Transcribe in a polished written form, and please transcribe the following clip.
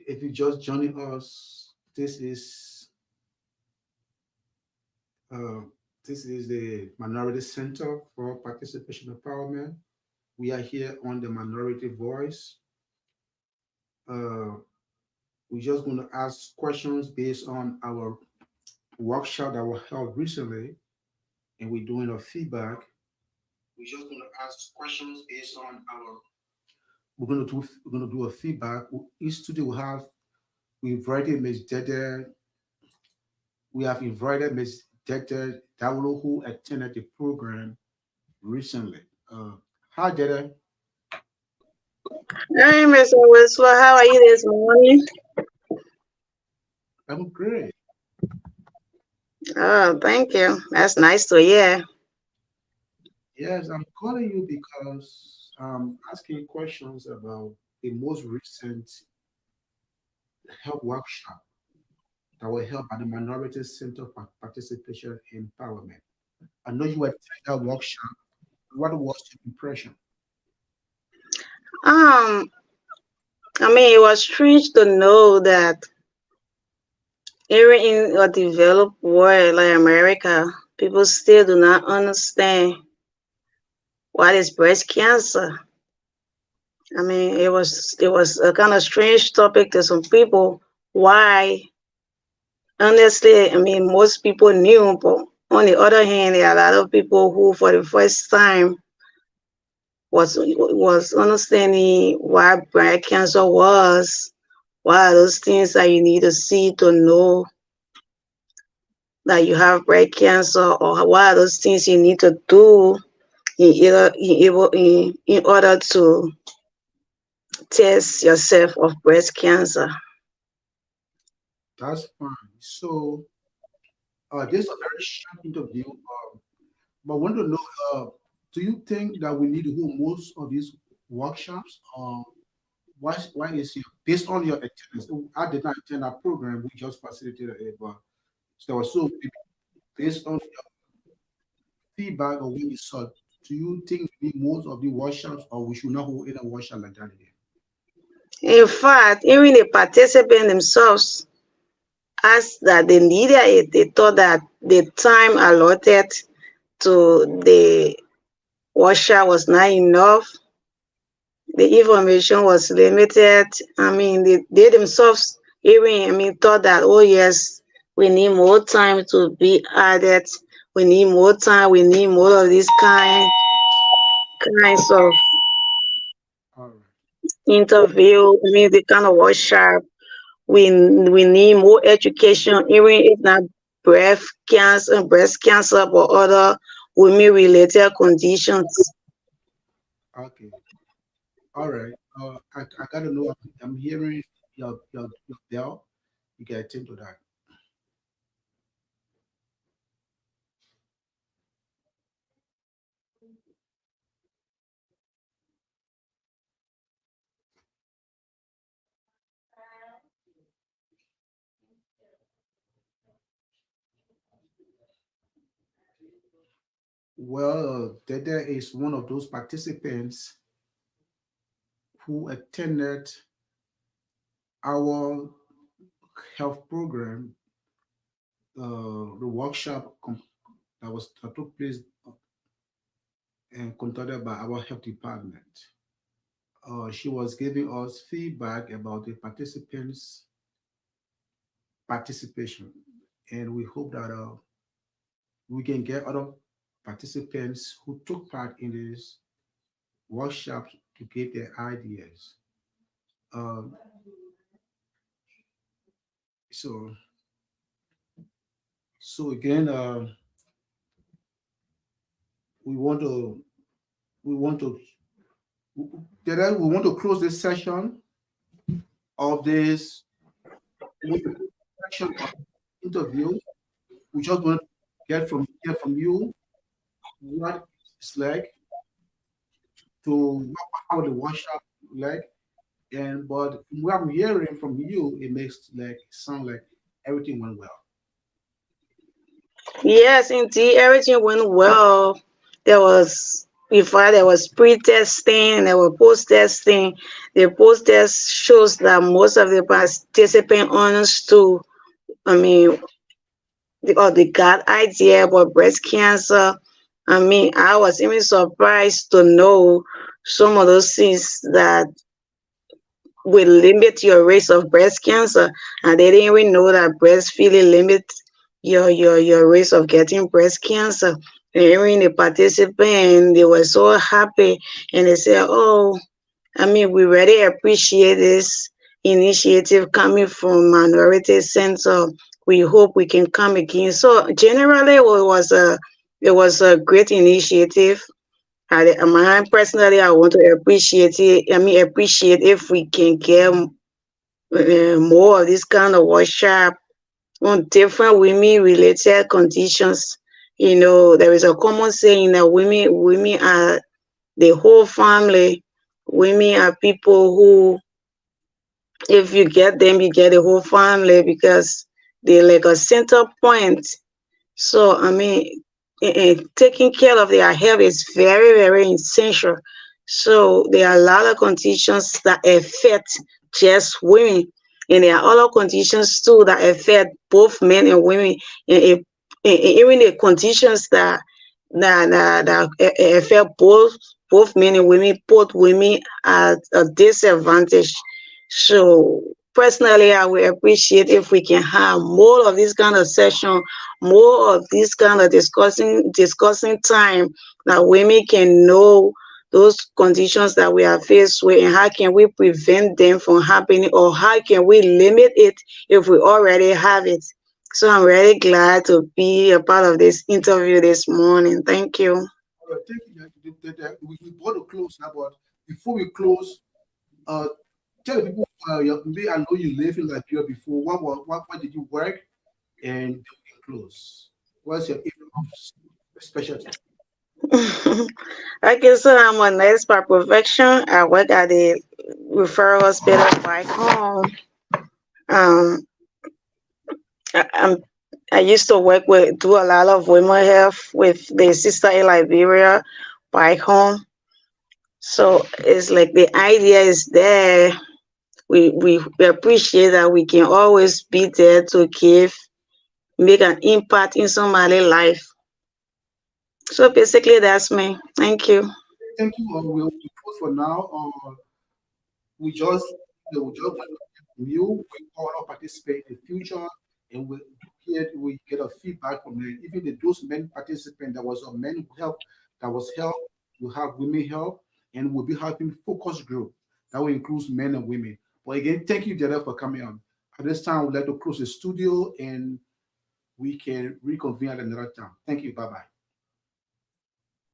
If you just joining us, uh, this is the Minority Center for Participation Empowerment. We are here on the Minority Voice. Uh, we're just going to ask questions based on our workshop that was held recently, and we're doing a feedback. We're just going to ask questions based on our. We're going to do a feedback. Each student will have. We invited Ms. Dede. We have invited Ms. Dede Dawolo, who attended the program recently. Hi, Dede. Hey, Mr. Whistler, how are you this morning? I'm great. Oh, thank you. That's nice to hear. Yes, I'm calling you because I'm asking questions about the most recent health workshop that were held by the Minority Center for Participation Empowerment. I know you attended that workshop. What was your impression? Um, it was strange to know that even in a developed world like America, people still do not understand what is breast cancer. It was a kind of strange topic to some people. Why? Honestly, most people knew, but on the other hand, there are a lot of people who, for the first time, was understanding what breast cancer was, what are those things that you need to see to know that you have breast cancer, or what are those things you need to do in order to test yourself of breast cancer. That's fine. So, this is a very short interview, but I want to know, do you think that we need to hold most of these workshops? Why is it based on your attendance? I did not attend that program. We just facilitated it, but there was so based on your feedback or when you saw. Do you think we need most of the workshops, or we should not hold any workshop like that again? In fact, even the participants themselves asked that they needed it. They thought that the time allotted to the workshop was not enough. The information was limited. They themselves even thought that, oh yes, we need more time to be added. We need more time. We need more of these kinds of All right. interview. The kind of workshop. We need more education, even if not breast cancer, but other women related conditions. Okay. All right. I gotta know. I'm hearing your bell. You can attend to that. Well, Dede is one of those participants who attended our health program, the workshop that took place and conducted by our health department. She was giving us feedback about the participants' participation, and we hope that we can get other participants who took part in this workshop to give their ideas. Um, so, so again, we want to we want to Dede, we want to close this session of this section of interview. We just want to get from you what it's like to how the workshop like, and but what I'm hearing from you, it makes like sound like everything went well. Yes, indeed, everything went well. There was before there was pre-testing and there was post-testing. The post-test shows that most of the participants understood, I mean, or they got idea about breast cancer. I mean, I was even surprised to know some of those things that will limit your risk of breast cancer, and they didn't even know that breastfeeding limits your risk of getting breast cancer. And hearing the participant, they were so happy, and they said, "Oh, I mean, we really appreciate this initiative coming from Minority Center. We hope we can come again." So generally, it was a great initiative. I personally, I want to appreciate it. I mean, appreciate if we can get more of this kind of workshop on different women-related conditions. You know, there is a common saying that women are the whole family. Women are people who, if you get them, you get the whole family because they're like a center point. So, I mean, taking care of their health is very, very essential. So, there are a lot of conditions that affect just women, and there are other conditions too that affect both men and women, and even the conditions that affect both men and women, both women at a disadvantage. So, personally, I would appreciate if we can have more of this kind of session, more of this kind of discussing time that women can know those conditions that we are faced with, and how can we prevent them from happening, or how can we limit it if we already have it. So I'm really glad to be a part of this interview this morning. Thank you. Thank you. We brought to close now, but before we close, uh, tell the people, maybe I know you live in Liberia before. What did you work? And then we can close. What's your area of specialty? Okay, so I'm a nurse by profession. I work at the referral hospital back home. Um, I'm I used to work with do a lot of women health with the sister in Liberia back home. So it's like the idea is there. We appreciate that we can always be there to give, make an impact in somebody's life. So basically that's me. Thank you. Thank you. We'll close for now. We just, we just want to hear from you. We all participate in the future, and we get a feedback from them. Even those men participants, there was a men help that was help. We have women help, and we'll be having focus group that will include men and women. But again, thank you, Jada, for coming on. At this time, we'd like to close the studio, and we can reconvene at another time. Thank you. Bye bye.